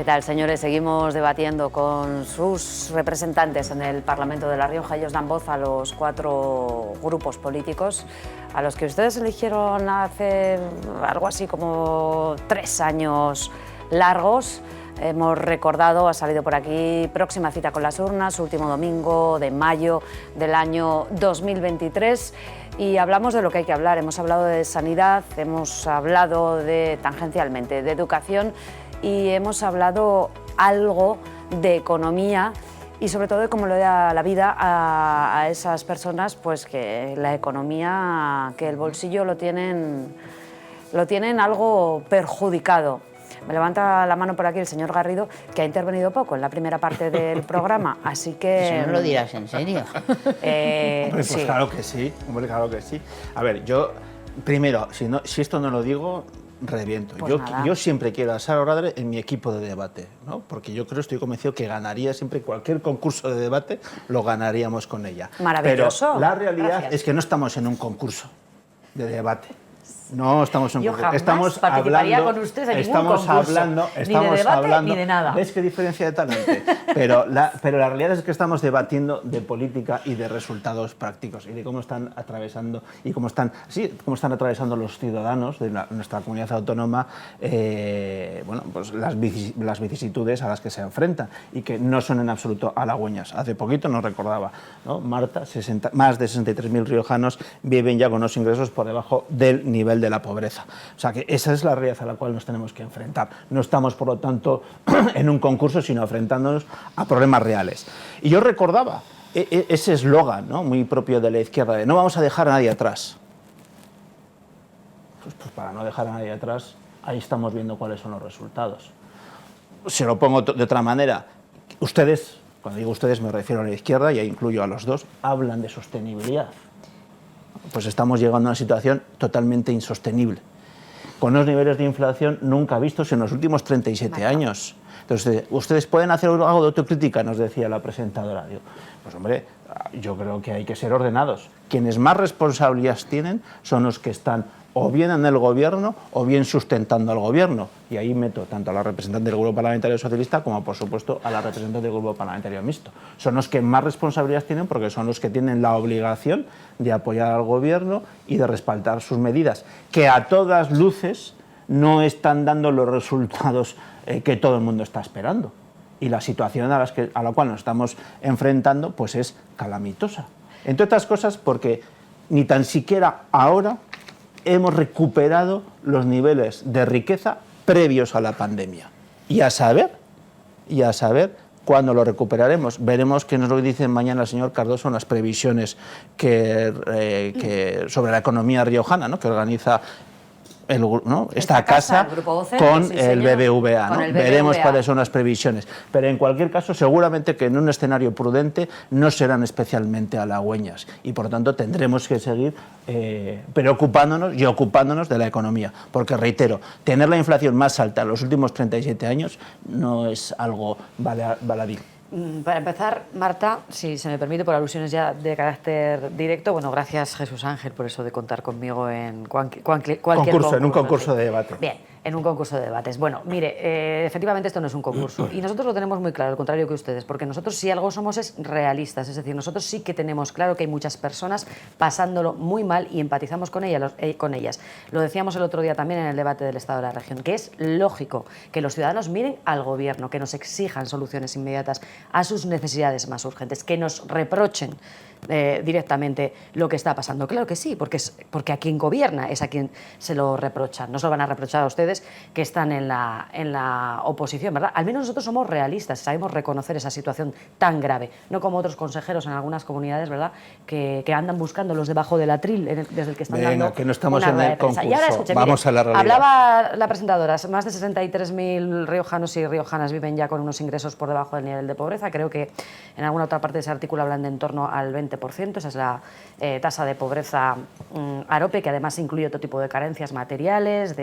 tal, señores? Seguimos debatiendo con sus representantes en el Parlamento de La Rioja. Ellos dan voz a los 4 grupos políticos a los que ustedes eligieron hace algo así como 3 años largos. Hemos recordado, ha salido por aquí, próxima cita con las urnas, último domingo de mayo del año 2023. Y hablamos de lo que hay que hablar. Hemos hablado de sanidad, hemos hablado tangencialmente de educación y hemos hablado algo de economía y sobre todo de cómo le da la vida a esas personas, pues que la economía, que el bolsillo lo tienen algo perjudicado. Me levanta la mano por aquí el señor Garrido, que ha intervenido poco en la primera parte del programa, así que... Si no lo dirás en serio. Hombre, pues sí. claro que sí, hombre, claro que sí. A ver, yo, primero, si esto no lo digo, reviento. Pues Yo siempre quiero a Sara Oradre en mi equipo de debate, ¿no? Porque yo estoy convencido que ganaría siempre cualquier concurso de debate, lo ganaríamos con ella. Maravilloso. Pero la realidad Gracias. es que no estamos en un concurso de debate. No estamos en un Yo concurso. jamás Estamos participaría hablando, con ustedes en ningún estamos concurso, hablando, ni estamos de debate hablando, ni de nada. ¿Ves qué diferencia de talante? Pero la realidad es que estamos debatiendo de política y de resultados prácticos y de cómo están atravesando y cómo están atravesando los ciudadanos de nuestra comunidad autónoma, bueno, pues las vicisitudes a las que se enfrentan y que no son en absoluto halagüeñas. Hace poquito nos recordaba, ¿no? Marta, más de 63.000 riojanos viven ya con unos ingresos por debajo del nivel de la pobreza. O sea que esa es la realidad a la cual nos tenemos que enfrentar. No estamos, por lo tanto, en un concurso, sino enfrentándonos a problemas reales. Y yo recordaba ese eslogan, ¿no?, muy propio de la izquierda, de no vamos a dejar a nadie atrás. Pues para no dejar a nadie atrás, ahí estamos viendo cuáles son los resultados. Se lo pongo de otra manera. Ustedes, cuando digo ustedes me refiero a la izquierda, y ahí incluyo a los dos, hablan de sostenibilidad. Pues estamos llegando a una situación totalmente insostenible, con unos niveles de inflación nunca vistos en los últimos 37 años. Entonces, ¿ustedes pueden hacer algo de autocrítica?, nos decía la presentadora. Digo, pues hombre, yo creo que hay que ser ordenados. Quienes más responsabilidades tienen son los que están o bien en el gobierno o bien sustentando al gobierno. Y ahí meto tanto a la representante del Grupo Parlamentario Socialista como, por supuesto, a la representante del Grupo Parlamentario Mixto. Son los que más responsabilidades tienen porque son los que tienen la obligación de apoyar al gobierno y de respaldar sus medidas, que a todas luces no están dando los resultados que todo el mundo está esperando. Y la situación a la cual nos estamos enfrentando pues es calamitosa. Entre otras cosas porque ni tan siquiera ahora hemos recuperado los niveles de riqueza previos a la pandemia. Y a saber cuándo lo recuperaremos. Veremos qué nos lo dice mañana el señor Cardoso en las previsiones sobre la economía riojana, ¿no?, que organiza esta casa con el BBVA. Veremos cuáles son las previsiones. Pero en cualquier caso, seguramente que en un escenario prudente no serán especialmente halagüeñas y por tanto tendremos que seguir preocupándonos y ocupándonos de la economía. Porque, reitero, tener la inflación más alta en los últimos 37 años no es algo baladí. Para empezar, Marta, si se me permite, por alusiones ya de carácter directo, bueno, gracias Jesús Ángel por eso de contar conmigo en cualquier concurso. En un concurso de debate. Bien, en un concurso de debates. Bueno, mire, efectivamente esto no es un concurso y nosotros lo tenemos muy claro, al contrario que ustedes, porque nosotros si algo somos es realistas, es decir, nosotros sí que tenemos claro que hay muchas personas pasándolo muy mal y empatizamos con ellas. Lo decíamos el otro día también en el debate del Estado de la Región, que es lógico que los ciudadanos miren al gobierno, que nos exijan soluciones inmediatas a sus necesidades más urgentes, que nos reprochen directamente lo que está pasando. Claro que sí, porque a quien gobierna es a quien se lo reprochan. No se lo van a reprochar a ustedes que están en la oposición, ¿verdad? Al menos nosotros somos realistas, sabemos reconocer esa situación tan grave, no como otros consejeros en algunas comunidades, ¿verdad?, que andan buscándolos debajo del atril desde el que están dando que no estamos una en el concurso. Y ahora, escuche, vamos a la realidad. Hablaba la presentadora, más de 63.000 riojanos y riojanas viven ya con unos ingresos por debajo del nivel de pobreza. Creo que en alguna otra parte de ese artículo hablan de en torno al 20%, esa es la tasa de pobreza AROPE, que además incluye otro tipo de carencias materiales,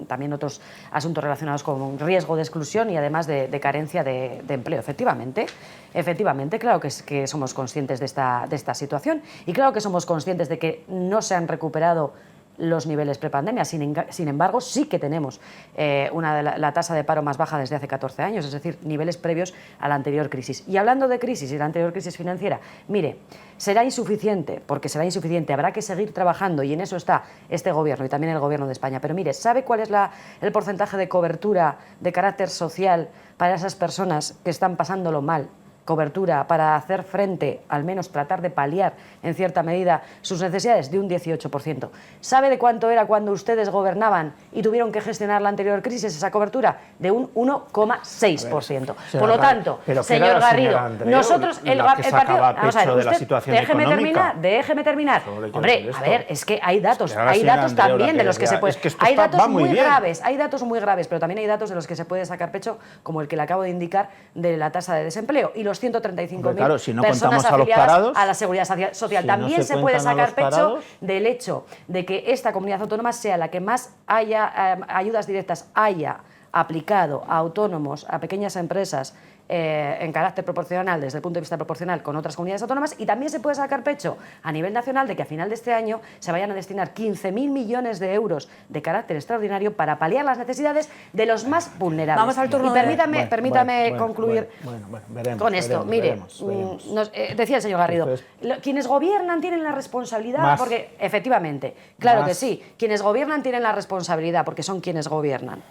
también otros asuntos relacionados con riesgo de exclusión y además de carencia de empleo. Efectivamente, claro que somos conscientes de esta situación y claro que somos conscientes de que no se han recuperado los niveles prepandemia. Sin embargo, sí que tenemos la tasa de paro más baja desde hace 14 años, es decir, niveles previos a la anterior crisis. Y hablando de crisis y la anterior crisis financiera, mire, será insuficiente, porque será insuficiente, habrá que seguir trabajando y en eso está este gobierno y también el gobierno de España. Pero mire, ¿sabe cuál es el porcentaje de cobertura de carácter social para esas personas que están pasándolo mal? Cobertura para hacer frente, al menos tratar de paliar en cierta medida sus necesidades, de un 18%. ¿Sabe de cuánto era cuando ustedes gobernaban y tuvieron que gestionar la anterior crisis esa cobertura? De un 1,6%. Por lo tanto, señor Garrido, nosotros el partido... Vamos a ver, déjeme terminar. Hombre, a ver, es que hay datos también de los que se puede... Hay datos muy graves, pero también hay datos de los que se puede sacar pecho, como el que le acabo de indicar de la tasa de desempleo. Y los 135.000 si no personas afiliadas a la Seguridad Social. Si también no se puede sacar pecho parados, del hecho de que esta comunidad autónoma sea la que más ayudas directas haya aplicado a autónomos, a pequeñas empresas, en carácter proporcional, desde el punto de vista proporcional con otras comunidades autónomas, y también se puede sacar pecho a nivel nacional de que a final de este año se vayan a destinar 15.000 millones de euros de carácter extraordinario para paliar las necesidades de los más vulnerables. Vamos al turno. Y permítame concluir veremos, con esto. veremos. Decía el señor Garrido, quienes gobiernan tienen la responsabilidad, porque efectivamente, claro que sí, quienes gobiernan tienen la responsabilidad porque son quienes gobiernan.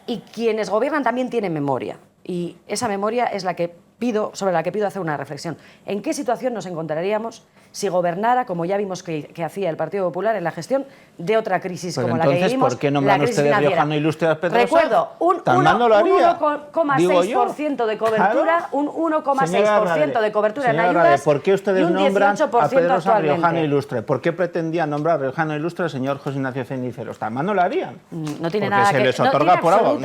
Y quienes gobiernan también tienen memoria. Y esa memoria es sobre la que pido hacer una reflexión. ¿En qué situación nos encontraríamos si gobernara, como ya vimos que hacía el Partido Popular, en la gestión de otra crisis como la que vivimos? ¿Por qué nombran ustedes riojano ilustre a Pedrosa? Recuerdo, un 1,6% de cobertura, un 1,6% de cobertura en ayudas. ¿Por qué ustedes y un nombran a 18% Pedrosa riojano actualmente. ilustre? ¿Por qué pretendían nombrar riojano ilustre al señor José Ignacio Ceniceros? ¿Tan mal no lo harían? No tiene porque nada se que les otorga por algo.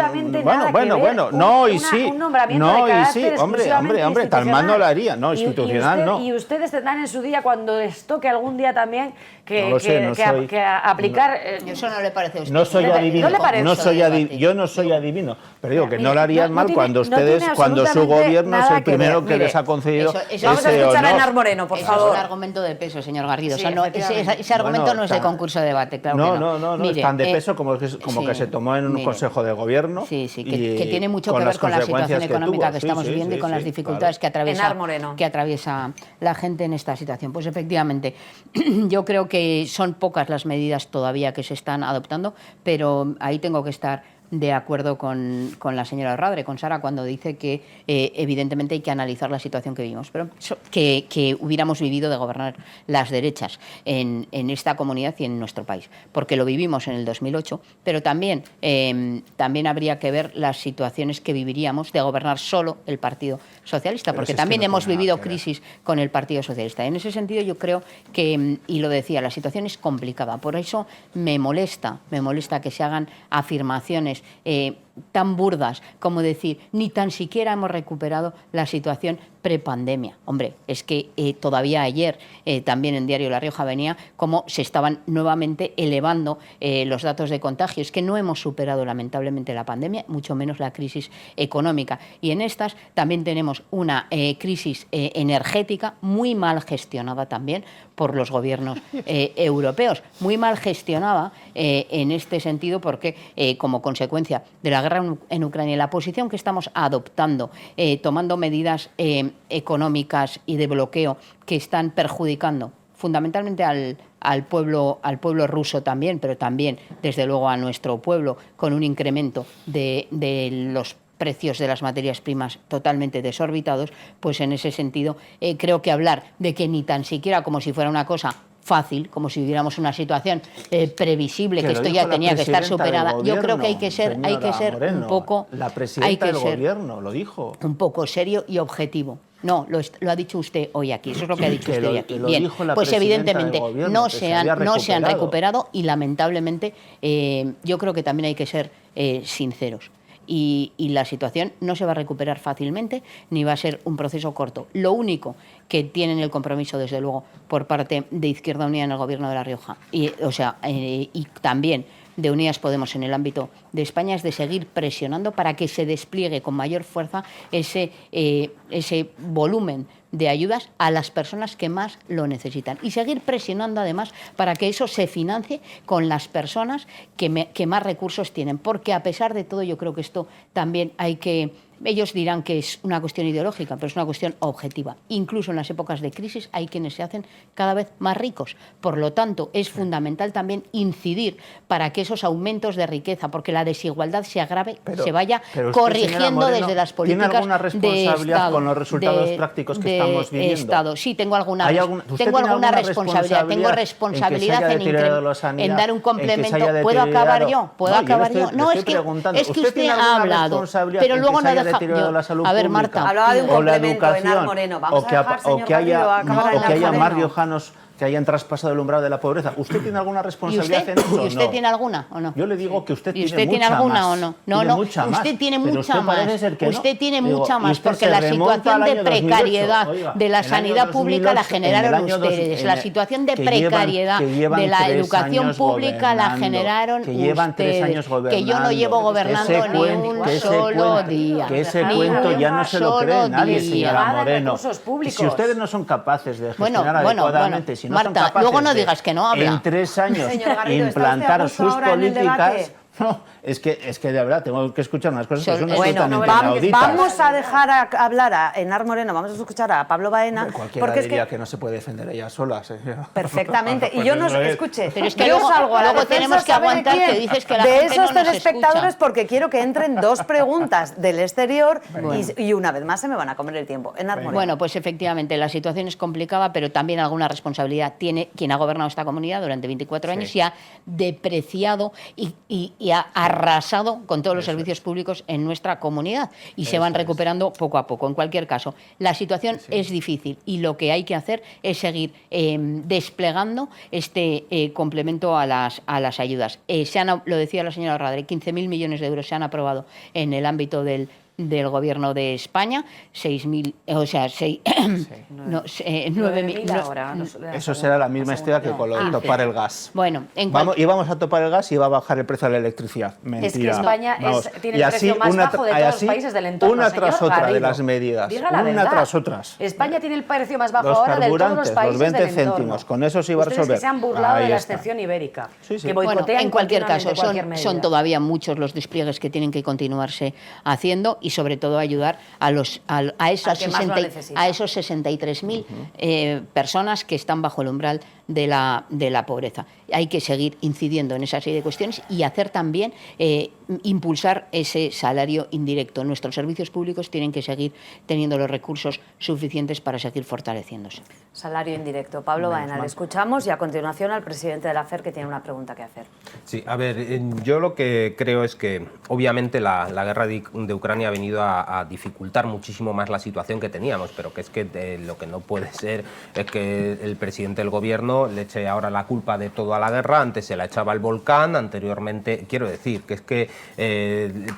Bueno, no y sí. Un nombramiento no de y carácter sí, hombre, tal mal no lo haría, no, institucional no. Y ustedes tendrán en su día, cuando les toque algún día también, que aplicar... Eso no le parece a usted. No soy adivino, ¿No le parece? yo no soy adivino, pero digo que no lo harían mal cuando ustedes, tiene cuando su gobierno es nada el que primero ver. que Mire, les ha concedido eso vamos a ese escuchar a honor. Enar Moreno, por Eso favor. es un argumento de peso, señor Garrido. Sí, o sea, no, ese argumento no es de concurso de debate, claro que no. No, Mire, es tan de peso como que se tomó en un consejo de gobierno. Sí, que tiene mucho que ver con la situación económica que estamos viviendo y con las dificultades que atraviesa la gente en esta situación. Pues efectivamente, yo creo que son pocas las medidas todavía que se están adoptando, pero ahí tengo que estar de acuerdo con la señora Radre, con Sara, cuando dice que evidentemente hay que analizar la situación que vivimos, pero que hubiéramos vivido de gobernar las derechas en esta comunidad y en nuestro país, porque lo vivimos en el 2008, pero también habría que ver las situaciones que viviríamos de gobernar solo el Partido Socialista, porque también hemos vivido crisis con el Partido Socialista. En ese sentido yo creo que, y lo decía, la situación es complicada, por eso me molesta que se hagan afirmaciones tan burdas como decir ni tan siquiera hemos recuperado la situación prepandemia. Hombre, es que todavía ayer también en Diario La Rioja venía cómo se estaban nuevamente elevando los datos de contagio. Es que no hemos superado lamentablemente la pandemia, mucho menos la crisis económica. Y en estas también tenemos una crisis energética muy mal gestionada también por los gobiernos europeos. Muy mal gestionada en este sentido porque como consecuencia de la guerra en Ucrania, la posición que estamos adoptando, tomando medidas económicas y de bloqueo que están perjudicando fundamentalmente al pueblo ruso también, pero también desde luego a nuestro pueblo, con un incremento de los precios de las materias primas totalmente desorbitados, pues en ese sentido creo que hablar de que ni tan siquiera como si fuera una cosa fácil, como si viviéramos una situación previsible, que esto ya tenía que estar superada. Yo creo que hay que ser un poco, la presidenta del gobierno lo dijo, un poco serio y objetivo. No, lo ha dicho usted hoy aquí, eso es lo que ha dicho usted hoy aquí. Bien, pues evidentemente no se han recuperado y lamentablemente yo creo que también hay que ser sinceros. Y la situación no se va a recuperar fácilmente ni va a ser un proceso corto. Lo único que tienen el compromiso, desde luego, por parte de Izquierda Unida en el Gobierno de La Rioja y también de Unidas Podemos en el ámbito de España es de seguir presionando para que se despliegue con mayor fuerza ese volumen de ayudas a las personas que más lo necesitan y seguir presionando además para que eso se financie con las personas que más recursos tienen, porque a pesar de todo yo creo que esto también hay que... Ellos dirán que es una cuestión ideológica, pero es una cuestión objetiva. Incluso en las épocas de crisis hay quienes se hacen cada vez más ricos. Por lo tanto, es fundamental también incidir para que esos aumentos de riqueza, porque la desigualdad se agrave, se vaya corrigiendo desde las políticas ¿tiene alguna responsabilidad Estado, con los resultados prácticos que estamos viviendo? Estado. Sí, tengo alguna responsabilidad. Tengo responsabilidad en dar un complemento. ¿Puedo acabar yo? ¿Puedo acabar yo? No, es que usted ha hablado, pero luego no deja... A ver, Marta, hablaba de un complemento en Enar Moreno. Vamos a dejar, señor Garrido, acabar o que haya más riojanos que hayan traspasado el umbral de la pobreza. ¿Usted tiene alguna responsabilidad en eso? ¿Y usted tiene alguna o no? Yo le digo que usted tiene alguna o no. No, usted tiene mucha más. Usted tiene mucha más, porque la situación de precariedad de la sanidad pública la generaron ustedes. La situación de precariedad de la educación pública la generaron ustedes. Que yo no llevo gobernando ni un solo día. Que ese cuento ya no se lo cree nadie, señora Moreno. Si ustedes no son capaces de gestionar adecuadamente, Marta, luego no digas que no habla. En 3 años implantar sus políticas... No, es que de verdad tengo que escuchar unas cosas que son absolutamente inauditas. Vamos a dejar hablar a Enar Moreno, vamos a escuchar a Pablo Baena. Cualquiera diría que no se puede defender ella sola. Perfectamente. Y yo no escuche, pero es que luego tenemos que aguantar que dices que la gente no nos escucha. De esos telespectadores, porque quiero que entren 2 preguntas del exterior y una vez más se me van a comer el tiempo. Enar Moreno. Bueno, pues efectivamente la situación es complicada, pero también alguna responsabilidad tiene quien ha gobernado esta comunidad durante 24 años y ha depreciado y ha arrasado con todos los servicios públicos en nuestra comunidad y se van recuperando poco a poco. En cualquier caso, la situación es difícil y lo que hay que hacer es seguir desplegando este complemento a las ayudas. Lo decía la señora Radre, 15.000 millones de euros se han aprobado en el ámbito del Gobierno de España, 6.000, o sea, 9.000 ahora. Eso será la misma historia que con lo de topar el gas. Bueno, íbamos a topar el gas y va a bajar el precio de la electricidad. Mentira. Es que España tiene el precio más bajo de todos los países del entorno. Una tras otra de las medidas. Una tras otras. España tiene el precio más bajo ahora de todos los países del entorno. Los 20 céntimos, con eso se iba a resolver. Ustedes que se han burlado de la excepción ibérica. Que boicotean en cualquier caso, son todavía muchos los despliegues que tienen que continuarse haciendo y sobre todo ayudar a esos 63.000 personas que están bajo el umbral de la pobreza. Hay que seguir incidiendo en esa serie de cuestiones y hacer también impulsar ese salario indirecto. Nuestros servicios públicos tienen que seguir teniendo los recursos suficientes para seguir fortaleciéndose. Salario indirecto. Pablo Baena, le escuchamos y a continuación al presidente de la FER que tiene una pregunta que hacer. Sí, a ver, yo lo que creo es que obviamente la guerra de Ucrania ha venido a dificultar muchísimo más la situación que teníamos, pero que es que lo que no puede ser es que el presidente del gobierno le eche ahora la culpa de todo a la guerra. Antes se la echaba al volcán, anteriormente, quiero decir, que es que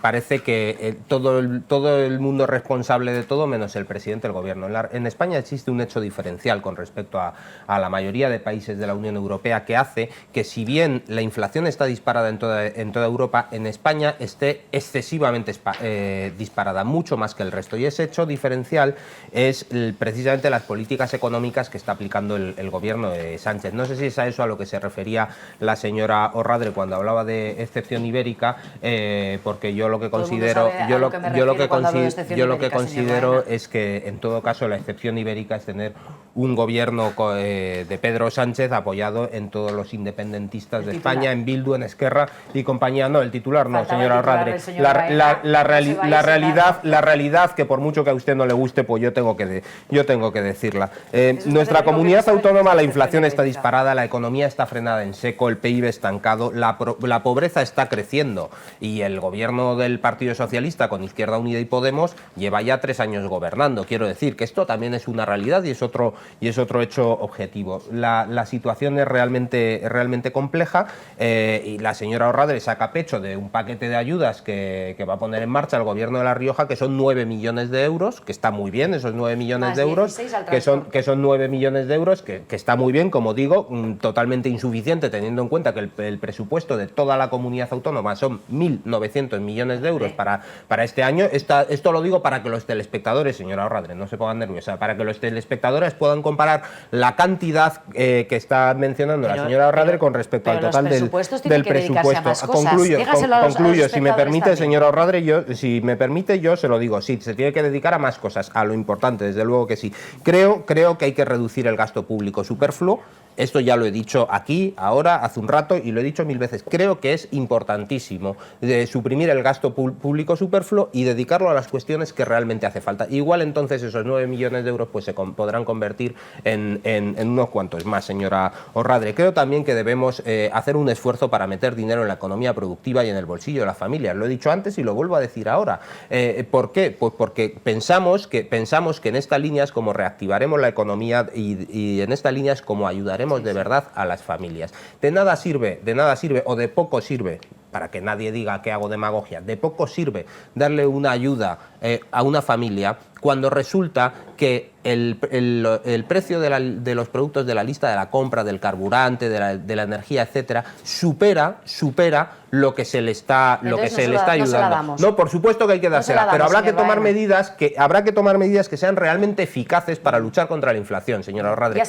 parece que todo el mundo es responsable de todo menos el presidente del gobierno. En España existe un hecho diferencial con respecto a la mayoría de países de la Unión Europea que hace que, si bien la inflación está disparada en toda Europa, en España esté excesivamente disparada, mucho más que el resto. Y ese hecho diferencial es precisamente las políticas económicas que está aplicando el gobierno de Sánchez. No sé si es a eso a lo que se refería la señora Orradre cuando hablaba de excepción ibérica, porque yo lo que considero es que en todo caso la excepción ibérica es tener un gobierno de Pedro Sánchez apoyado en todos los independentistas de España, en Bildu, en Esquerra y compañía. No, el titular no, señora Orradre. La realidad, que por mucho que a usted no le guste, pues yo tengo que decirla. Nuestra comunidad autónoma, la inflación está disparada, la economía está frenada en seco, el PIB estancado, la pobreza está creciendo y el gobierno del Partido Socialista con Izquierda Unida y Podemos lleva ya 3 años gobernando. Quiero decir que esto también es una realidad y es otro objetivo. La situación es realmente compleja y la señora Orradre saca pecho de un paquete de ayudas que va a poner en marcha el Gobierno de La Rioja, que son 9 millones de euros, que está muy bien, esos 9 millones de euros, que son 9 millones de euros, que está muy bien, como digo, totalmente insuficiente teniendo en cuenta que el presupuesto de toda la comunidad autónoma son 1.900 millones de euros para este año. Esto lo digo para que los telespectadores, señora Orradre, no se pongan nerviosa, para que los telespectadores puedan comparar la cantidad que está mencionando la señora Orradre con respecto al total del presupuesto. Concluyo, si me permite, señora Orradre, si me permite, yo se lo digo, sí, se tiene que dedicar a más cosas, a lo importante, desde luego que sí. Creo que hay que reducir el gasto público superfluo. Esto ya lo he dicho aquí, ahora, hace un rato, y lo he dicho 1000 veces. Creo que es importantísimo suprimir el gasto público superfluo y dedicarlo a las cuestiones que realmente hace falta. Igual entonces esos 9 millones de euros pues se podrán convertir en unos cuantos más, señora Orradre. Creo también que debemos hacer un esfuerzo para meter dinero en la economía productiva y en el bolsillo de las familias. Lo he dicho antes y lo vuelvo a decir ahora. ¿Por qué? Pues porque pensamos que en esta línea es como reactivaremos la economía y en esta línea es como ayudaremos de verdad a las familias. De nada sirve o de poco sirve, para que nadie diga que hago demagogia, de poco sirve darle una ayuda a una familia cuando resulta que el precio de los productos de la lista de la compra, del carburante, de la energía, etcétera, supera lo que se le está ayudando. No, por supuesto que hay que dársela, pero habrá que tomar medidas que sean realmente eficaces para luchar contra la inflación, señora Orradre.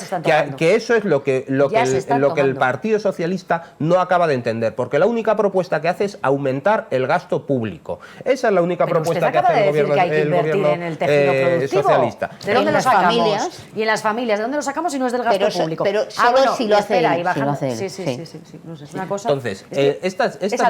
Que eso es lo que el Partido Socialista no acaba de entender, porque la única propuesta que hace es aumentar el gasto público. Esa es la única propuesta que hace el gobierno en el tejido productivo socialista. ¿De dónde lo sacamos? Y en las familias, ¿de dónde lo sacamos si no es del gasto público? Pero solo si lo hace él. Sí. No sé, es una cosa. Entonces, esta es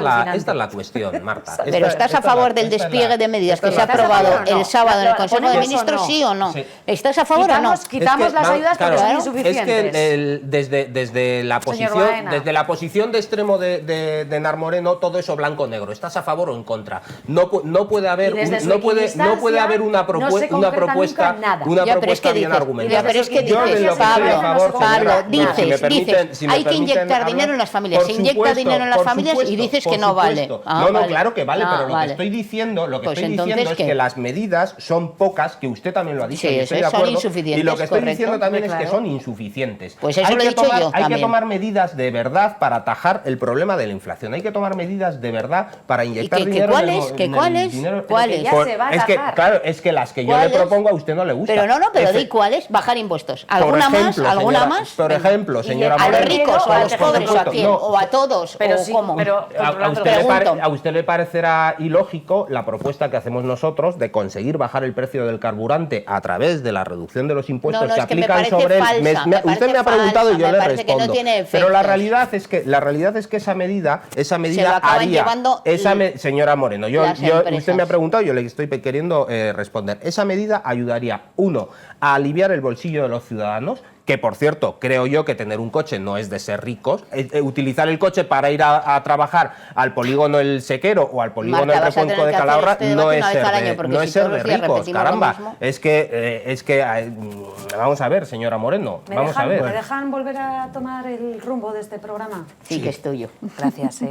la cuestión, Marta. Pero ¿estás a favor del despliegue de medidas que se ha aprobado el sábado en el Consejo de Ministros, sí o no? ¿Estás a favor o no? Quitamos las ayudas porque son insuficientes. Es que desde la posición de extremo de Enar Moreno, todo eso blanco-negro. ¿Estás a favor o en contra? No puede haber una propuesta bien argumentada. Pero es que dices, Pablo, dices, hay que inyectar dinero en las familias. Se inyecta dinero en las familias y dices que no vale. Claro que vale, pero lo que estoy diciendo es que las medidas son pocas, que usted también lo ha dicho, y estoy de acuerdo, y lo que estoy diciendo también es que son insuficientes. Pues eso lo he dicho yo también. Hay que tomar medidas de verdad para atajar el problema de la inflación. Hay que tomar medidas de verdad para inyectar dinero. ¿Cuáles? Es que las que yo le propongo a usted no le gustan. Pero di cuáles. Bajar impuestos. ¿Alguna más? Por ejemplo, señora Moreno. ¿A los ricos o a los pobres o a quién? ¿O a todos? ¿Cómo? A usted le parecerá ilógico la propuesta que hacemos nosotros de conseguir bajar el precio del carburante a través de la reducción de los impuestos que aplican sobre él. Usted me ha preguntado y yo le respondo. Pero la realidad es que esa medida haría, señora Moreno, usted me ha preguntado y yo le estoy queriendo responder. Esa medida ayudaría, uno, a aliviar el bolsillo de los ciudadanos, que por cierto, creo yo que tener un coche no es de ser ricos. Utilizar el coche para ir a trabajar al polígono El Sequero o al polígono El Recuenco de Calahorra no es ser de ricos, caramba. Es que vamos a ver, señora Moreno, vamos a ver. ¿Me dejan volver a tomar el rumbo de este programa? Sí, que es tuyo. Gracias.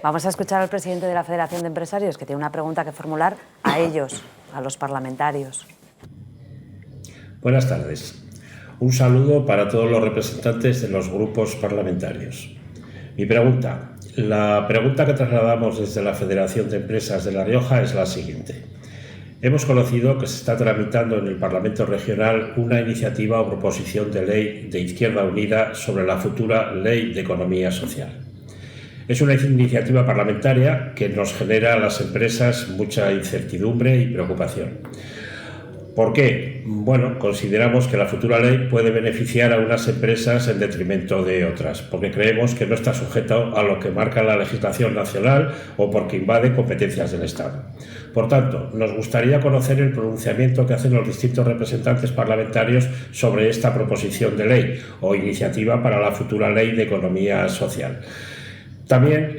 Vamos a escuchar al presidente de la Federación de Empresarios, que tiene una pregunta que formular a ellos, a los parlamentarios. Buenas tardes. Un saludo para todos los representantes de los grupos parlamentarios. La pregunta que trasladamos desde la Federación de Empresas de La Rioja es la siguiente. Hemos conocido que se está tramitando en el Parlamento Regional una iniciativa o proposición de ley de Izquierda Unida sobre la futura Ley de Economía Social. Es una iniciativa parlamentaria que nos genera a las empresas mucha incertidumbre y preocupación. ¿Por qué? Bueno, consideramos que la futura ley puede beneficiar a unas empresas en detrimento de otras, porque creemos que no está sujeto a lo que marca la legislación nacional o porque invade competencias del Estado. Por tanto, nos gustaría conocer el pronunciamiento que hacen los distintos representantes parlamentarios sobre esta proposición de ley o iniciativa para la futura ley de economía social. También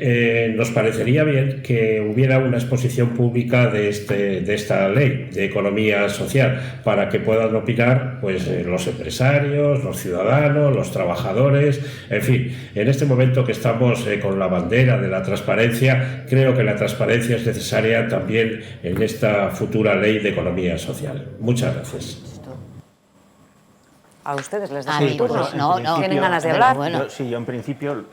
nos parecería bien que hubiera una exposición pública de esta ley de economía social para que puedan opinar pues, los empresarios, los ciudadanos, los trabajadores, en fin. En este momento que estamos con la bandera de la transparencia, creo que la transparencia es necesaria también en esta futura ley de economía social. Muchas gracias. ¿A ustedes les da el turno? No, ¿Tienen ganas de hablar? Bueno. Yo en principio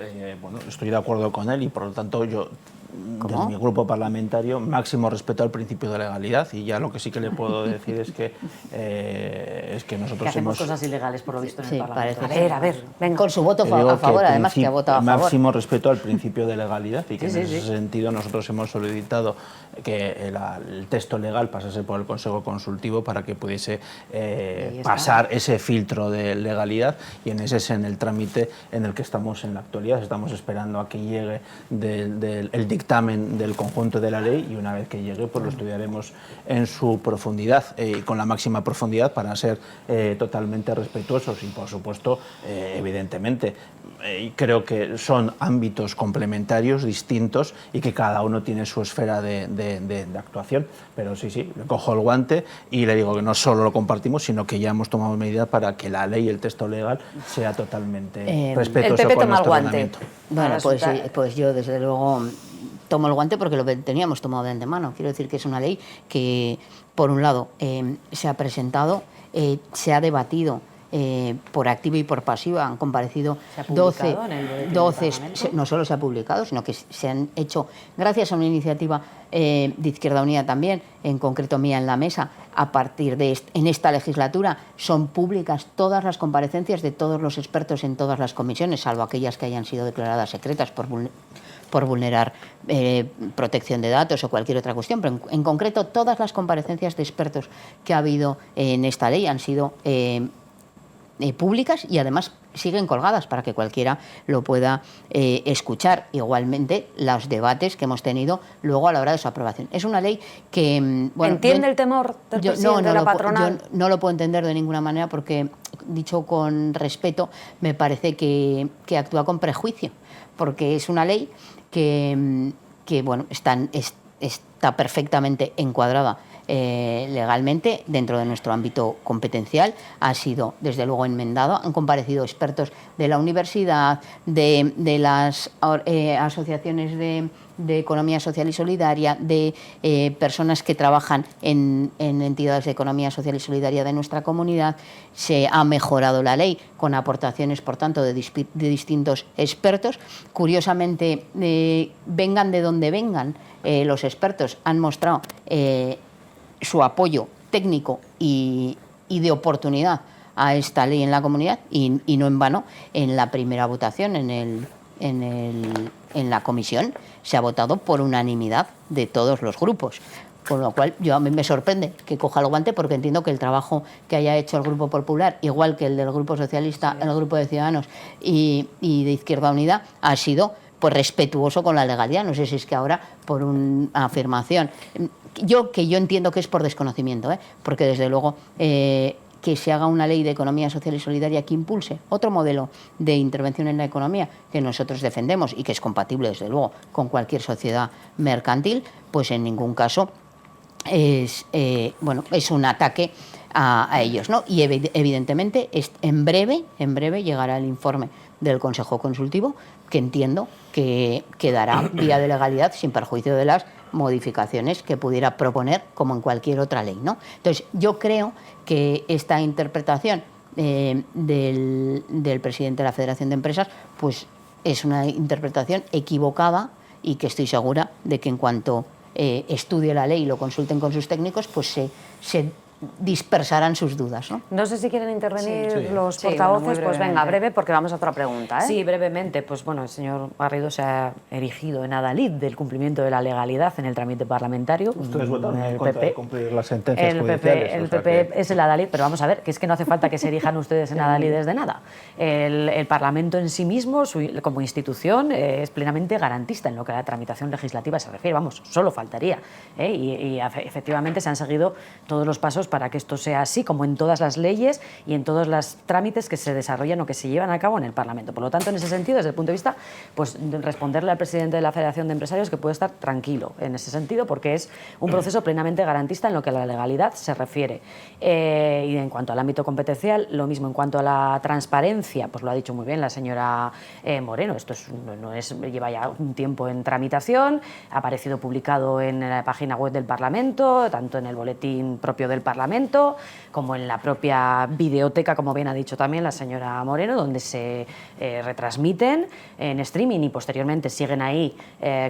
estoy de acuerdo con él y por lo tanto yo, desde mi grupo parlamentario, máximo respeto al principio de legalidad, y ya lo que sí que le puedo decir es que nosotros que hacemos cosas ilegales, por lo visto, en el Parlamento. A ver, venga. Con su voto a favor, además, que ha votado a favor. Máximo respeto al principio de legalidad, y que en ese sentido nosotros hemos solicitado que el texto legal pasase por el Consejo Consultivo para que pudiese pasar ese filtro de legalidad, y ese es en el trámite en el que estamos en la actualidad. Estamos esperando a que llegue el dictamen del conjunto de la ley, y una vez que llegue pues lo estudiaremos en su profundidad, con la máxima profundidad, para ser totalmente respetuosos y por supuesto evidentemente creo que son ámbitos complementarios, distintos, y que cada uno tiene su esfera de actuación, pero sí, le cojo el guante y le digo que no solo lo compartimos, sino que ya hemos tomado medidas para que la ley y el texto legal sea totalmente respetuoso el PP con toma nuestro el guante. Bueno, pues yo desde luego tomo el guante porque lo teníamos tomado de antemano. Quiero decir que es una ley que, por un lado, se ha presentado, se ha debatido por activa y por pasiva. Han comparecido 12, no solo se ha publicado, sino que se han hecho, gracias a una iniciativa de Izquierda Unida también, en concreto mía en la mesa, a partir de en esta legislatura son públicas todas las comparecencias de todos los expertos en todas las comisiones, salvo aquellas que hayan sido declaradas secretas por vulnerar protección de datos o cualquier otra cuestión, pero en concreto todas las comparecencias de expertos que ha habido en esta ley han sido públicas, y además siguen colgadas para que cualquiera lo pueda escuchar. Igualmente los debates que hemos tenido luego a la hora de su aprobación. Es una ley que... ¿Entiende el temor del presidente de la patronal? Yo no lo puedo entender de ninguna manera porque, dicho con respeto, me parece que actúa con prejuicio, porque es una ley que bueno, está perfectamente encuadrada legalmente dentro de nuestro ámbito competencial. Ha sido desde luego enmendado, han comparecido expertos de la universidad, de las asociaciones de economía social y solidaria, de personas que trabajan en entidades de economía social y solidaria de nuestra comunidad. Se ha mejorado la ley con aportaciones, por tanto, de distintos expertos. Curiosamente, vengan de donde vengan, los expertos han mostrado su apoyo técnico y de oportunidad a esta ley en la comunidad, y no en vano en la primera votación en la comisión se ha votado por unanimidad de todos los grupos, con lo cual a mí me sorprende que coja el guante, porque entiendo que el trabajo que haya hecho el Grupo Popular, igual que el del Grupo Socialista, el Grupo de Ciudadanos y de Izquierda Unida, ha sido pues respetuoso con la legalidad. No sé si es que ahora por una afirmación yo entiendo que es por desconocimiento, porque desde luego que se haga una ley de economía social y solidaria que impulse otro modelo de intervención en la economía que nosotros defendemos y que es compatible desde luego con cualquier sociedad mercantil, pues en ningún caso es un ataque a ellos, ¿no? Y evidentemente en breve llegará el informe del Consejo Consultivo, que entiendo que dará vía de legalidad sin perjuicio de las modificaciones que pudiera proponer, como en cualquier otra ley, ¿no? Entonces, yo creo que esta interpretación del presidente de la Federación de Empresas pues es una interpretación equivocada, y que estoy segura de que en cuanto estudie la ley y lo consulten con sus técnicos, pues se dispersarán sus dudas, ¿no? No sé si quieren intervenir los portavoces, pues venga, breve, porque vamos a otra pregunta, Sí, brevemente, pues bueno, el señor Garrido se ha erigido en adalid del cumplimiento de la legalidad en el trámite parlamentario. Ustedes votaron en contra de cumplir las sentencias judiciales. El PP es el adalid, pero vamos a ver, que es que no hace falta que se erijan ustedes en adalides de nada. El Parlamento en sí mismo, como institución, es plenamente garantista en lo que a la tramitación legislativa se refiere, vamos, solo faltaría, y efectivamente se han seguido todos los pasos pasos para que esto sea así, como en todas las leyes y en todos los trámites que se desarrollan o que se llevan a cabo en el Parlamento. Por lo tanto, en ese sentido, desde el punto de vista, pues responderle al presidente de la Federación de Empresarios que puede estar tranquilo en ese sentido, porque es un proceso plenamente garantista en lo que a la legalidad se refiere. Y en cuanto al ámbito competencial, lo mismo. En cuanto a la transparencia, pues lo ha dicho muy bien la señora Moreno, esto lleva ya un tiempo en tramitación, ha aparecido publicado en la página web del Parlamento, tanto en el boletín propio del Parlamento como en la propia videoteca, como bien ha dicho también la señora Moreno, donde se retransmiten en streaming y posteriormente siguen ahí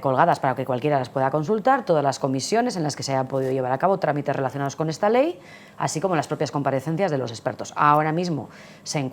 colgadas para que cualquiera las pueda consultar, todas las comisiones en las que se haya podido llevar a cabo trámites relacionados con esta ley, así como las propias comparecencias de los expertos. Ahora mismo se han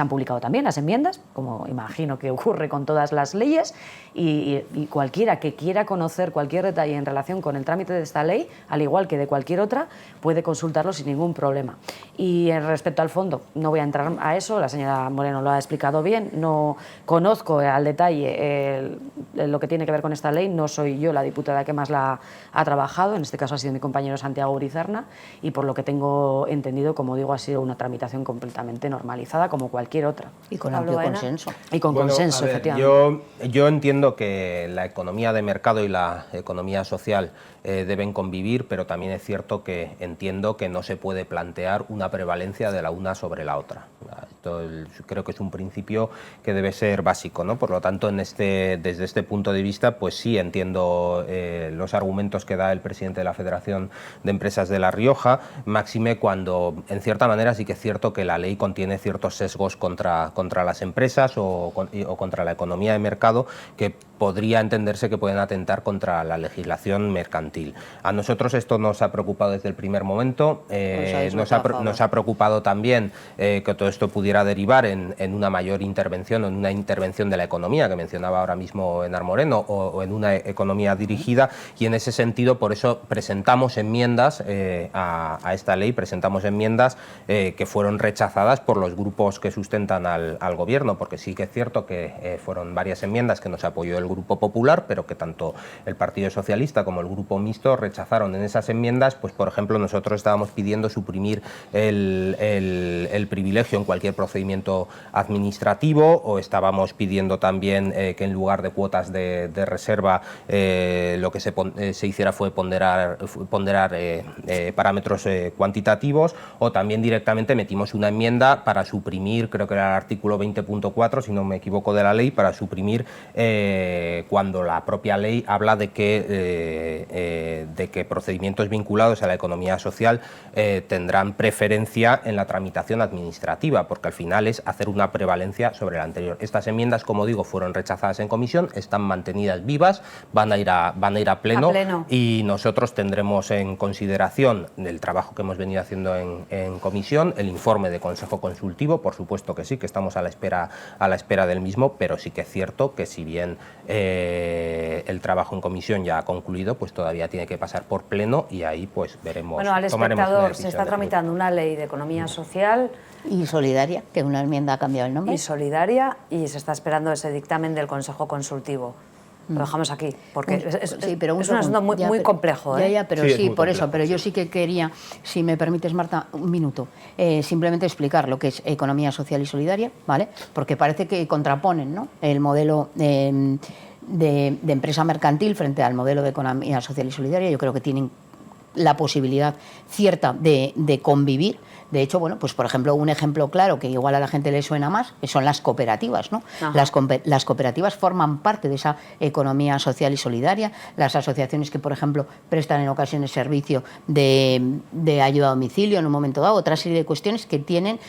publicado también las enmiendas, como imagino que ocurre con todas las leyes, y cualquiera que quiera conocer cualquier detalle en relación con el trámite de esta ley, al igual que de cualquier otra, puede consultarlo sin ningún problema. Y respecto al fondo, no voy a entrar a eso, la señora Moreno lo ha explicado bien, no conozco al detalle lo que tiene que ver con esta ley, no soy yo la diputada que más la ha trabajado, en este caso ha sido mi compañero Santiago Urizarna, y por lo que tengo entendido, como digo, ha sido una tramitación completamente normalizada como cualquier otra. Y con amplio consenso. Y con consenso, efectivamente. Yo entiendo que la economía de mercado y la economía social deben convivir, pero también es cierto que entiendo que no se puede plantear una prevalencia de la una sobre la otra. Esto creo que es un principio que debe ser básico, ¿no? Por lo tanto, desde este punto de vista, pues sí entiendo los argumentos que da el presidente de la Federación de Empresas de La Rioja, máxime cuando, en cierta manera, sí que es cierto que la ley contiene ciertos sesgos contra las empresas o contra la economía de mercado que podría entenderse que pueden atentar contra la legislación mercantil. A nosotros esto nos ha preocupado desde el primer momento, nos ha preocupado también que todo esto pudiera derivar en una mayor intervención o en una intervención de la economía, que mencionaba ahora mismo Enar Moreno, o en una economía dirigida, y en ese sentido por eso presentamos enmiendas a esta ley, presentamos enmiendas que fueron rechazadas por los grupos que sustentan al gobierno, porque sí que es cierto que fueron varias enmiendas que nos apoyó el Grupo Popular, pero que tanto el Partido Socialista como el Grupo Mixto rechazaron. En esas enmiendas, pues por ejemplo, nosotros estábamos pidiendo suprimir el privilegio en cualquier procedimiento administrativo, o estábamos pidiendo también que en lugar de cuotas de reserva lo que se hiciera fue ponderar parámetros cuantitativos, o también directamente metimos una enmienda para suprimir, creo que era el artículo 20.4, si no me equivoco, de la ley, para suprimir cuando la propia ley habla de que procedimientos vinculados a la economía social tendrán preferencia en la tramitación administrativa, porque al final es hacer una prevalencia sobre la anterior. Estas enmiendas, como digo, fueron rechazadas en comisión, están mantenidas vivas, van a ir a pleno, y nosotros tendremos en consideración el trabajo que hemos venido haciendo en comisión, el informe de Consejo Consultivo, por supuesto que sí, que estamos a la espera del mismo, pero sí que es cierto que si bien el trabajo en comisión ya ha concluido, pues todavía tiene que pasar por pleno, y ahí pues veremos. Bueno, al espectador se está tramitando una ley de economía social y solidaria, que una enmienda ha cambiado el nombre. Y solidaria, y se está esperando ese dictamen del Consejo Consultivo. Lo dejamos aquí, porque es un asunto muy complejo. Pero sí, por eso. Pero yo sí que quería, si me permites, Marta, un minuto, simplemente explicar lo que es economía social y solidaria, ¿vale? Porque parece que contraponen, ¿no?, el modelo de empresa mercantil frente al modelo de economía social y solidaria. Yo creo que tienen la posibilidad cierta de convivir. De hecho, bueno, pues por ejemplo, un ejemplo claro que igual a la gente le suena más son las cooperativas, ¿no? Las cooperativas forman parte de esa economía social y solidaria. Las asociaciones que, por ejemplo, prestan en ocasiones servicio de ayuda a domicilio en un momento dado, otra serie de cuestiones que tienen,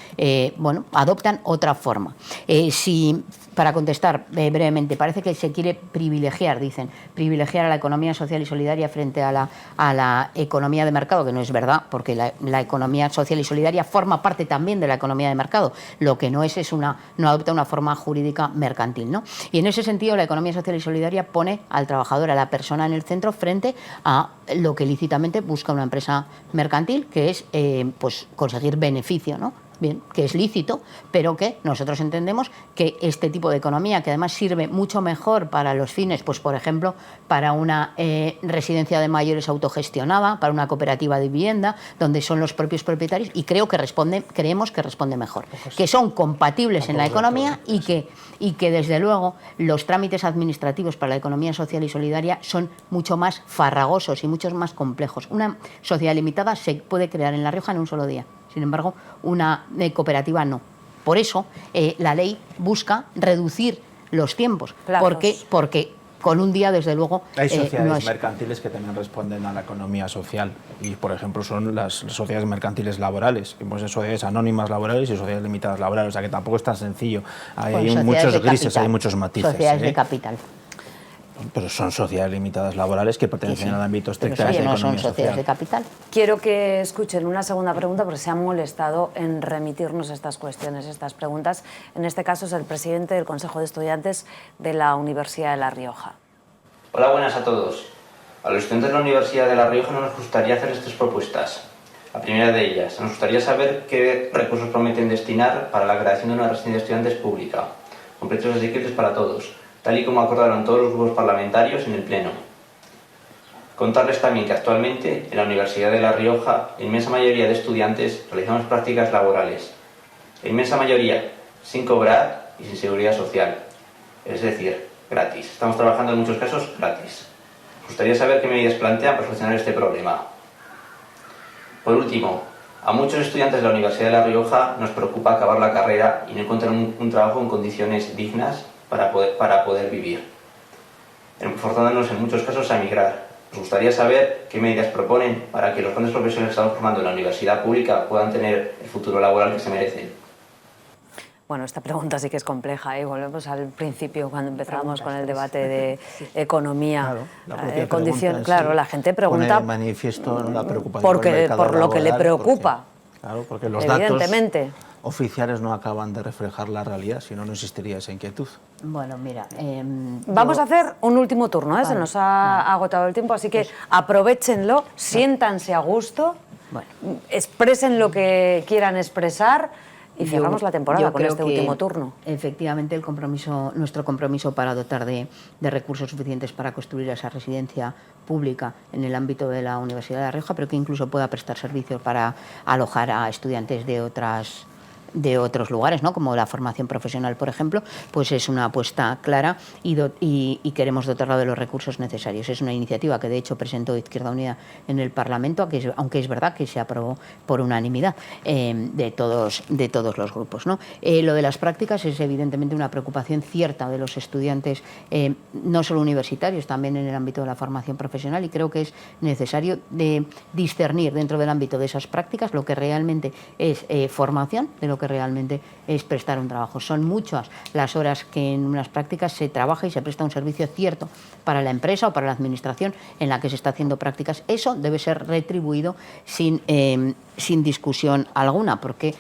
adoptan otra forma. Para contestar brevemente, parece que se quiere privilegiar a la economía social y solidaria frente a la economía de mercado, que no es verdad, porque la economía social y solidaria forma parte también de la economía de mercado. Lo que no adopta una forma jurídica mercantil, ¿no? Y en ese sentido, la economía social y solidaria pone al trabajador, a la persona en el centro, frente a lo que lícitamente busca una empresa mercantil, que es conseguir beneficio, ¿no?, bien, que es lícito, pero que nosotros entendemos que este tipo de economía, que además sirve mucho mejor para los fines, pues por ejemplo, para una residencia de mayores autogestionada, para una cooperativa de vivienda, donde son los propios propietarios, y creemos que responde mejor, que son compatibles en la economía y que desde luego los trámites administrativos para la economía social y solidaria son mucho más farragosos y muchos más complejos. Una sociedad limitada se puede crear en La Rioja en un solo día. Sin embargo, una cooperativa no. Por eso, la ley busca reducir los tiempos. Porque con un día, desde luego... Hay sociedades mercantiles que también responden a la economía social. Y, por ejemplo, son las sociedades mercantiles laborales. Que pues, sociedades anónimas laborales y sociedades limitadas laborales. O sea, que tampoco es tan sencillo. Hay muchos grises, hay muchos matices. Sociedades de capital. Pero son sociedades limitadas laborales que pertenecen al ámbito estricto de la economía social. No son sociedades de capital. Quiero que escuchen una segunda pregunta porque se han molestado en remitirnos estas cuestiones, estas preguntas. En este caso es el presidente del Consejo de Estudiantes de la Universidad de La Rioja. Hola, buenas a todos. A los estudiantes de la Universidad de La Rioja nos gustaría hacerles 3 propuestas. La primera de ellas, nos gustaría saber qué recursos prometen destinar para la creación de una residencia de estudiantes pública, con precios asequibles para todos, tal y como acordaron todos los grupos parlamentarios en el Pleno. Contarles también que actualmente en la Universidad de La Rioja la inmensa mayoría de estudiantes realizamos prácticas laborales. La inmensa mayoría sin cobrar y sin seguridad social, es decir, gratis. Estamos trabajando en muchos casos gratis. Nos gustaría saber qué medidas plantean para solucionar este problema. Por último, a muchos estudiantes de la Universidad de La Rioja nos preocupa acabar la carrera y no encontrar un trabajo en condiciones dignas para poder vivir, forzándonos en muchos casos a emigrar. Nos gustaría saber qué medidas proponen para que los grandes profesionales que estamos formando en la universidad pública puedan tener el futuro laboral que se merecen. Bueno, esta pregunta sí que es compleja, ¿eh? Volvemos al principio, cuando empezamos con el debate de economía. Claro, la gente pregunta... Pone manifiesto la preocupación por lo que le preocupa. Porque los evidentemente. Datos oficiales no acaban de reflejar la realidad, si no, no existiría esa inquietud. Bueno, mira... Vamos a hacer un último turno, ¿eh? Se nos ha agotado el tiempo, así que aprovechenlo, siéntanse a gusto, expresen lo que quieran expresar y cerramos la temporada con este último turno. Efectivamente, nuestro compromiso para dotar de recursos suficientes para construir esa residencia pública en el ámbito de la Universidad de La Rioja, pero que incluso pueda prestar servicios para alojar a estudiantes de otros lugares, ¿no? Como la formación profesional, por ejemplo, pues es una apuesta clara y queremos dotarla de los recursos necesarios. Es una iniciativa que de hecho presentó Izquierda Unida en el Parlamento, aunque es verdad que se aprobó por unanimidad de todos los grupos, ¿no? Lo de las prácticas es evidentemente una preocupación cierta de los estudiantes, no solo universitarios, también en el ámbito de la formación profesional, y creo que es necesario discernir dentro del ámbito de esas prácticas lo que realmente es formación de lo que realmente es prestar un trabajo. Son muchas las horas que en unas prácticas se trabaja y se presta un servicio cierto para la empresa o para la administración en la que se está haciendo prácticas. Eso debe ser retribuido sin discusión alguna, porque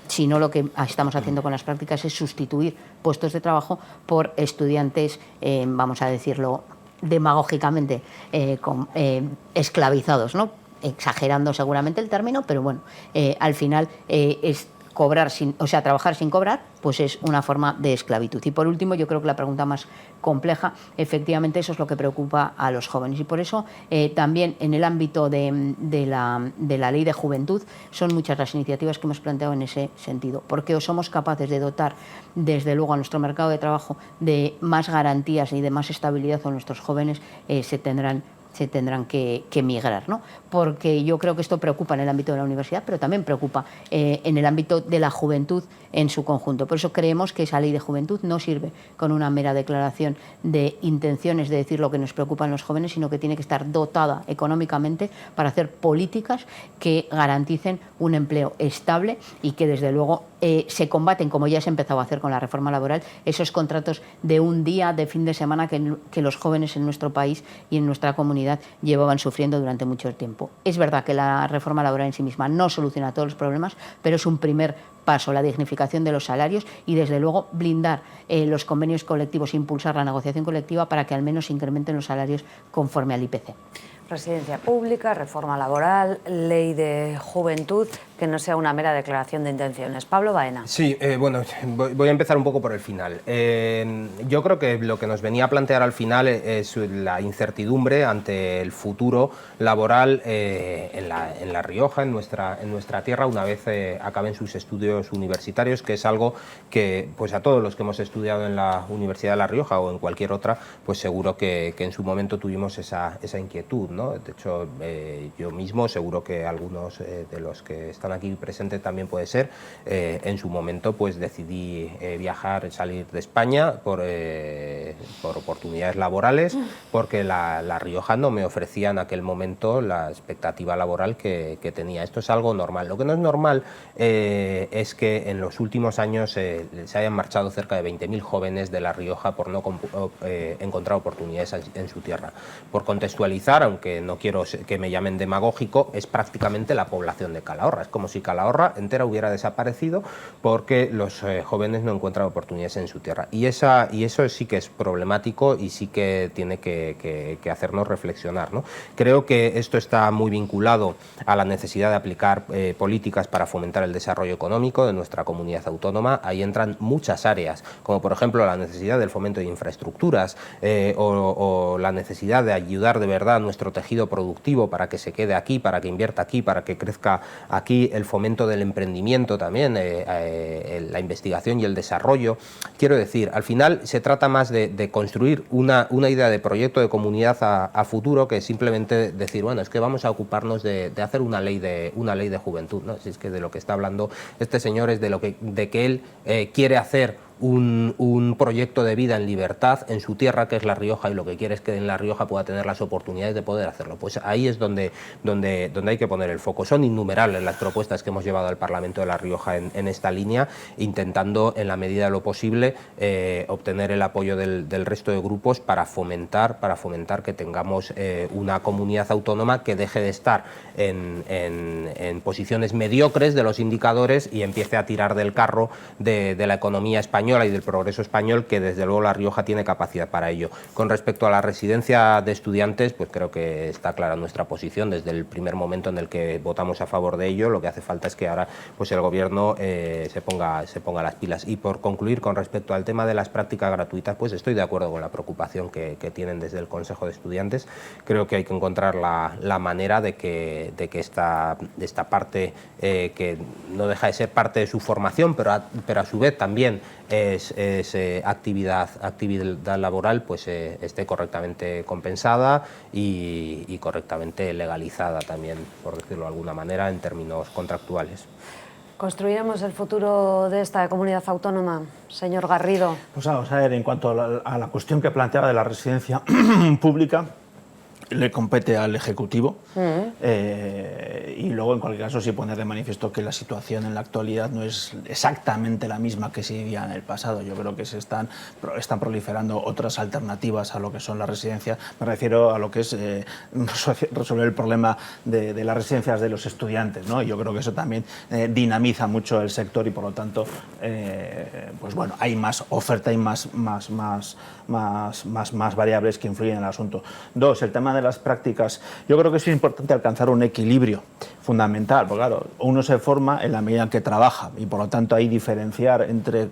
si no, lo que estamos haciendo con las prácticas es sustituir puestos de trabajo por estudiantes, vamos a decirlo demagógicamente, esclavizados, ¿no? Exagerando seguramente el término, pero bueno, al final es trabajar sin cobrar, pues es una forma de esclavitud. Y por último, yo creo que la pregunta más compleja, efectivamente, eso es lo que preocupa a los jóvenes. Y por eso también en el ámbito de la ley de juventud son muchas las iniciativas que hemos planteado en ese sentido, porque o somos capaces de dotar, desde luego, a nuestro mercado de trabajo de más garantías y de más estabilidad, o nuestros jóvenes se tendrán que migrar, ¿no? Porque yo creo que esto preocupa en el ámbito de la universidad, pero también preocupa en el ámbito de la juventud en su conjunto. Por eso creemos que esa ley de juventud no sirve con una mera declaración de intenciones de decir lo que nos preocupa en los jóvenes, sino que tiene que estar dotada económicamente para hacer políticas que garanticen un empleo estable y que, desde luego, se combaten, como ya se ha empezado a hacer con la reforma laboral, esos contratos de un día, de fin de semana que los jóvenes en nuestro país y en nuestra comunidad llevaban sufriendo durante mucho tiempo. Es verdad que la reforma laboral en sí misma no soluciona todos los problemas, pero es un primer paso, la dignificación de los salarios y, desde luego, blindar los convenios colectivos, impulsar la negociación colectiva para que al menos se incrementen los salarios conforme al IPC. Residencia pública, reforma laboral, ley de juventud, que no sea una mera declaración de intenciones. Pablo Baena. Sí, bueno, voy a empezar un poco por el final. Yo creo que lo que nos venía a plantear al final es la incertidumbre ante el futuro laboral en La Rioja, en nuestra tierra, una vez acaben sus estudios universitarios, que es algo que pues a todos los que hemos estudiado en la Universidad de La Rioja o en cualquier otra, pues seguro que en su momento tuvimos esa inquietud, ¿no? De hecho, yo mismo, seguro que algunos de los que están aquí presentes también puede ser, en su momento pues decidí viajar, salir de España por oportunidades laborales, porque la Rioja no me ofrecía en aquel momento la expectativa laboral que tenía. Esto es algo normal. Lo que no es normal es que en los últimos años se hayan marchado cerca de 20.000 jóvenes de La Rioja por no encontrar oportunidades en su tierra. Por contextualizar, aunque no quiero que me llamen demagógico, es prácticamente la población de Calahorra. Es como si Calahorra entera hubiera desaparecido porque los jóvenes no encuentran oportunidades en su tierra. Y eso sí que es problemático y sí que tiene que hacernos reflexionar, ¿no? Creo que esto está muy vinculado a la necesidad de aplicar políticas para fomentar el desarrollo económico de nuestra comunidad autónoma. Ahí entran muchas áreas, como por ejemplo la necesidad del fomento de infraestructuras o la necesidad de ayudar de verdad a nuestro tejido productivo para que se quede aquí, para que invierta aquí, para que crezca aquí, el fomento del emprendimiento también, la investigación y el desarrollo. Quiero decir, al final se trata más de construir una idea de proyecto de comunidad a futuro que simplemente decir, bueno, es que vamos a ocuparnos de hacer una ley de juventud, ¿no? Si es que de lo que está hablando este señor es de que él quiere hacer un proyecto de vida en libertad en su tierra, que es La Rioja, y lo que quiere es que en La Rioja pueda tener las oportunidades de poder hacerlo. Pues ahí es donde hay que poner el foco. Son innumerables las propuestas que hemos llevado al Parlamento de La Rioja en esta línea, intentando en la medida de lo posible obtener el apoyo del resto de grupos para fomentar que tengamos una comunidad autónoma que deje de estar en posiciones mediocres de los indicadores y empiece a tirar del carro de la economía española y del progreso español, que desde luego La Rioja tiene capacidad para ello. Con respecto a la residencia de estudiantes, pues creo que está clara nuestra posición desde el primer momento en el que votamos a favor de ello. Lo que hace falta es que ahora pues el Gobierno se ponga las pilas. Y por concluir, con respecto al tema de las prácticas gratuitas, pues estoy de acuerdo con la preocupación que tienen desde el Consejo de Estudiantes. Creo que hay que encontrar la manera de que esta parte, que no deja de ser parte de su formación, pero a su vez también es actividad laboral, pues esté correctamente compensada y correctamente legalizada también, por decirlo de alguna manera, en términos contractuales. ¿Construiremos el futuro de esta comunidad autónoma, señor Garrido? Pues vamos a ver, en cuanto a la cuestión que planteaba de la residencia pública, le compete al Ejecutivo y luego en cualquier caso sí poner de manifiesto que la situación en la actualidad no es exactamente la misma que se vivía en el pasado. Yo creo que están proliferando otras alternativas a lo que son las residencias. Me refiero a lo que es resolver el problema de las residencias de los estudiantes, ¿no? Yo creo que eso también dinamiza mucho el sector y por lo tanto pues bueno, hay más oferta y más variables que influyen en el asunto. Dos, el tema de las prácticas. Yo creo que es importante alcanzar un equilibrio fundamental, porque claro, uno se forma en la medida en que trabaja y por lo tanto ahí diferenciar entre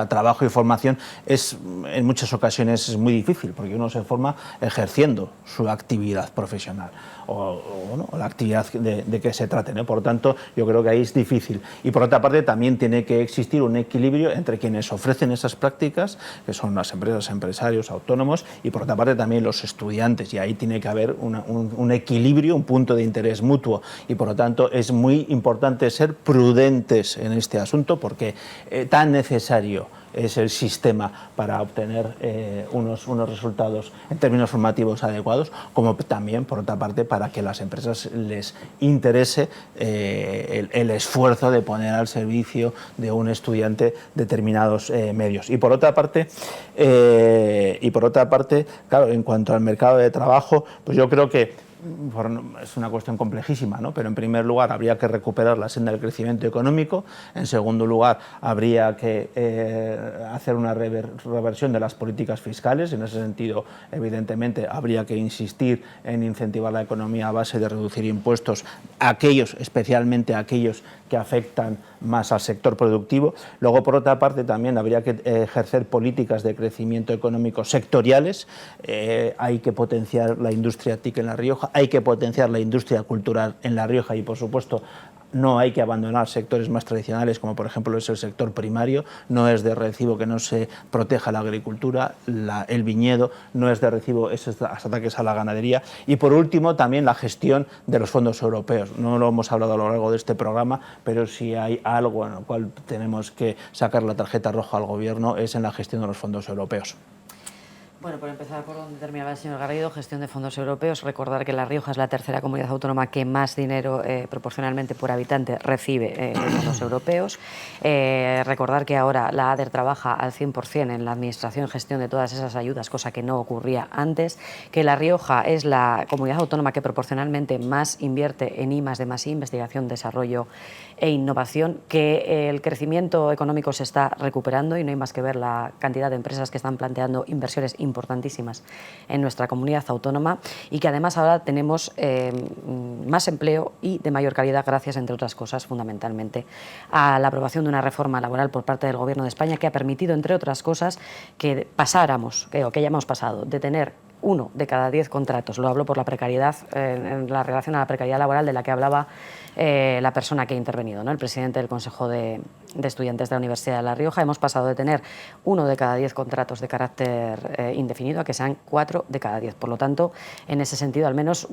trabajo y formación es en muchas ocasiones es muy difícil, porque uno se forma ejerciendo su actividad profesional o la actividad de que se trate, ¿no? Por lo tanto, yo creo que ahí es difícil. Y por otra parte, también tiene que existir un equilibrio entre quienes ofrecen esas prácticas, que son las empresas, empresarios, autónomos, y por otra parte también los estudiantes. Y ahí tiene que haber un equilibrio, un punto de interés mutuo. Y por lo tanto, es muy importante ser prudentes en este asunto, porque tan necesario es el sistema para obtener unos resultados en términos formativos adecuados, como también, por otra parte, para que a las empresas les interese el esfuerzo de poner al servicio de un estudiante determinados medios. Y por otra parte, claro, en cuanto al mercado de trabajo, pues yo creo que es una cuestión complejísima, ¿no? Pero en primer lugar habría que recuperar la senda del crecimiento económico, en segundo lugar habría que hacer una reversión de las políticas fiscales, en ese sentido evidentemente habría que insistir en incentivar la economía a base de reducir impuestos, especialmente aquellos que afectan más al sector productivo. Luego, por otra parte, también habría que ejercer políticas de crecimiento económico sectoriales. Hay que potenciar la industria TIC en La Rioja, hay que potenciar la industria cultural en La Rioja y, por supuesto, no hay que abandonar sectores más tradicionales, como por ejemplo es el sector primario. No es de recibo que no se proteja la agricultura, el viñedo, no es de recibo esos ataques a la ganadería. Y por último, también la gestión de los fondos europeos. No lo hemos hablado a lo largo de este programa, pero si hay algo en lo cual tenemos que sacar la tarjeta roja al Gobierno es en la gestión de los fondos europeos. Bueno, por empezar por donde terminaba el señor Garrido, gestión de fondos europeos. Recordar que La Rioja es la tercera comunidad autónoma que más dinero proporcionalmente por habitante recibe de fondos europeos. Recordar que ahora la ADER trabaja al 100% en la administración y gestión de todas esas ayudas, cosa que no ocurría antes. Que La Rioja es la comunidad autónoma que proporcionalmente más invierte en I+D+I, investigación, desarrollo e innovación. Que el crecimiento económico se está recuperando y no hay más que ver la cantidad de empresas que están planteando inversiones importantísimas en nuestra comunidad autónoma y que además ahora tenemos más empleo y de mayor calidad gracias, entre otras cosas, fundamentalmente a la aprobación de una reforma laboral por parte del Gobierno de España que ha permitido, entre otras cosas, que pasáramos, o que hayamos pasado de tener 1 de cada 10 contratos, lo hablo por la precariedad, en la relación a la precariedad laboral de la que hablaba la persona que ha intervenido, ¿no? El presidente del Consejo de Estudiantes de la Universidad de La Rioja. Hemos pasado de tener 1 de cada 10 contratos de carácter indefinido a que sean 4 de cada 10. Por lo tanto, en ese sentido, al menos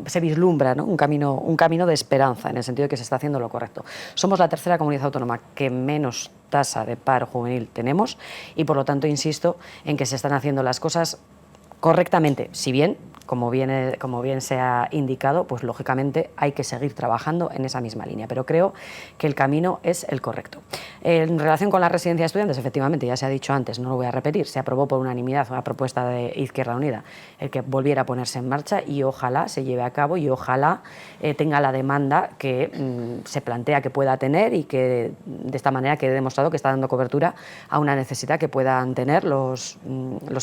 se vislumbra, ¿no? un camino de esperanza, en el sentido de que se está haciendo lo correcto. Somos la tercera comunidad autónoma que menos tasa de paro juvenil tenemos y, por lo tanto, insisto en que se están haciendo las cosas correctamente, si bien, como bien se ha indicado, pues lógicamente hay que seguir trabajando en esa misma línea, pero creo que el camino es el correcto. En relación con la residencia de estudiantes, efectivamente, ya se ha dicho antes, no lo voy a repetir, se aprobó por unanimidad una propuesta de Izquierda Unida el que volviera a ponerse en marcha y ojalá se lleve a cabo y ojalá tenga la demanda que se plantea que pueda tener y que de esta manera quede demostrado que está dando cobertura a una necesidad que puedan tener los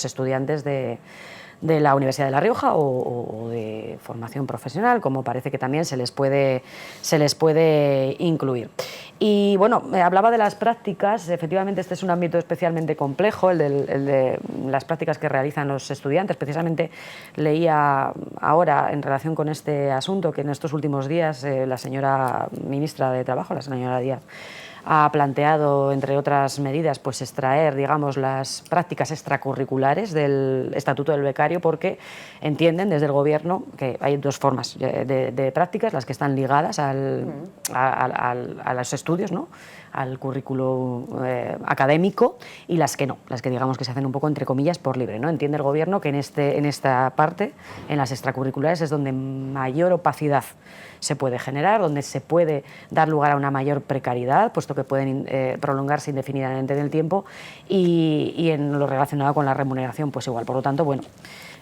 estudiantes de la Universidad de La Rioja o de formación profesional, como parece que también se les puede incluir. Y bueno, hablaba de las prácticas. Efectivamente, este es un ámbito especialmente complejo, el de las prácticas que realizan los estudiantes. Precisamente leía ahora, en relación con este asunto, que en estos últimos días la señora ministra de Trabajo, la señora Díaz, ha planteado, entre otras medidas, pues extraer, digamos, las prácticas extracurriculares del Estatuto del Becario, porque entienden desde el Gobierno que hay 2 formas de prácticas, las que están ligadas a los estudios, ¿no?, al currículo académico, y las que no, las que digamos que se hacen un poco entre comillas por libre, ¿no? Entiende el Gobierno que en esta parte, en las extracurriculares, es donde mayor opacidad se puede generar, donde se puede dar lugar a una mayor precariedad, puesto que pueden prolongarse indefinidamente en el tiempo, y en lo relacionado con la remuneración, pues igual. Por lo tanto, bueno,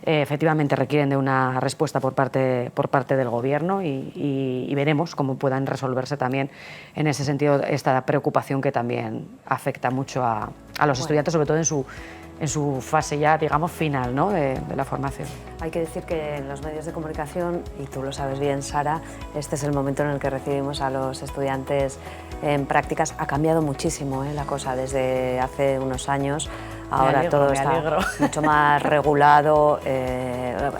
efectivamente requieren de una respuesta por parte del Gobierno y veremos cómo puedan resolverse también en ese sentido esta preocupación que también afecta mucho a los estudiantes, sobre todo en su fase ya, digamos, final, ¿no?, de la formación. Hay que decir que en los medios de comunicación, y tú lo sabes bien, Sara, este es el momento en el que recibimos a los estudiantes en prácticas. Ha cambiado muchísimo la cosa desde hace unos años. Ahora todo está mucho más regulado,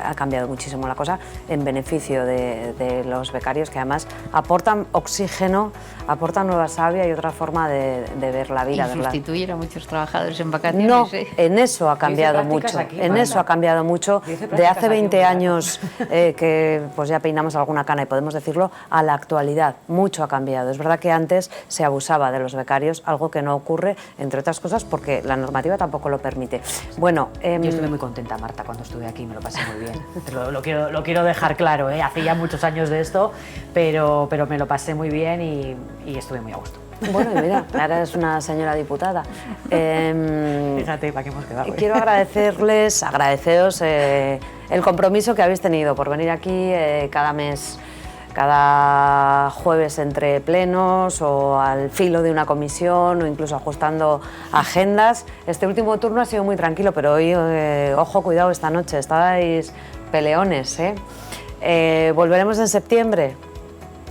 ha cambiado muchísimo la cosa en beneficio de los becarios, que además aportan oxígeno, aportan nueva savia y otra forma de ver la vida. Y sustituyen a muchos trabajadores en vacaciones. No, en eso ha cambiado mucho, eso ha cambiado mucho. De hace 20 años que pues ya peinamos alguna cana y podemos decirlo, a la actualidad mucho ha cambiado. Es verdad que antes se abusaba de los becarios, algo que no ocurre, entre otras cosas, porque la normativa tampoco lo permite. Bueno, yo estuve muy contenta, Marta, cuando estuve aquí, me lo pasé muy bien. Lo quiero dejar claro, hace ya muchos años de esto, pero me lo pasé muy bien y y estuve muy a gusto. Bueno, y mira, ahora es una señora diputada. Fíjate, ¿para qué hemos quedado? Quiero agradeceros el compromiso que habéis tenido por venir aquí cada mes, cada jueves entre plenos o al filo de una comisión o incluso ajustando agendas. Este último turno ha sido muy tranquilo, pero hoy, ojo, cuidado esta noche, estabais peleones, ¿eh? ¿Volveremos en septiembre?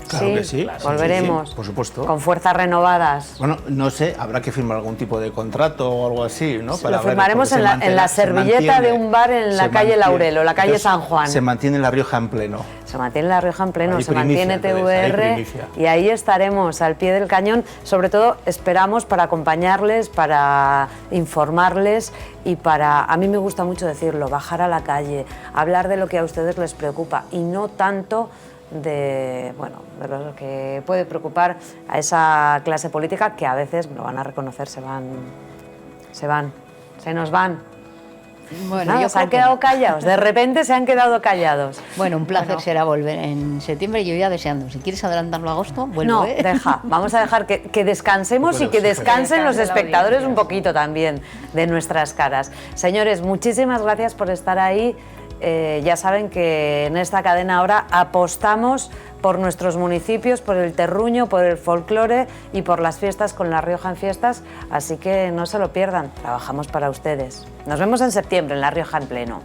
Claro que sí, volveremos, sí, por supuesto. Con fuerzas renovadas. Bueno, no sé, habrá que firmar algún tipo de contrato o algo así, ¿no? Lo firmaremos en la servilleta de un bar en la calle Laurelo, la calle San Juan. Se mantiene La Rioja en pleno. Se mantiene La Rioja en pleno, se mantiene TVR primicia. Y ahí estaremos al pie del cañón. Sobre todo esperamos para acompañarles, para informarles y para, a mí me gusta mucho decirlo, bajar a la calle, hablar de lo que a ustedes les preocupa y no tanto de lo que puede preocupar a esa clase política que a veces, lo van a reconocer, se nos van. Bueno, nada, se han quedado callados, de repente se han quedado callados. Bueno, un placer será volver en septiembre, yo ya deseando. Si quieres adelantarlo a agosto, vuelvo. No, vamos a dejar que descansemos y que descansen los espectadores un poquito también de nuestras caras. Señores, muchísimas gracias por estar ahí. Ya saben que en esta cadena ahora apostamos por nuestros municipios, por el terruño, por el folclore y por las fiestas con La Rioja en Fiestas, así que no se lo pierdan, trabajamos para ustedes. Nos vemos en septiembre en La Rioja en pleno.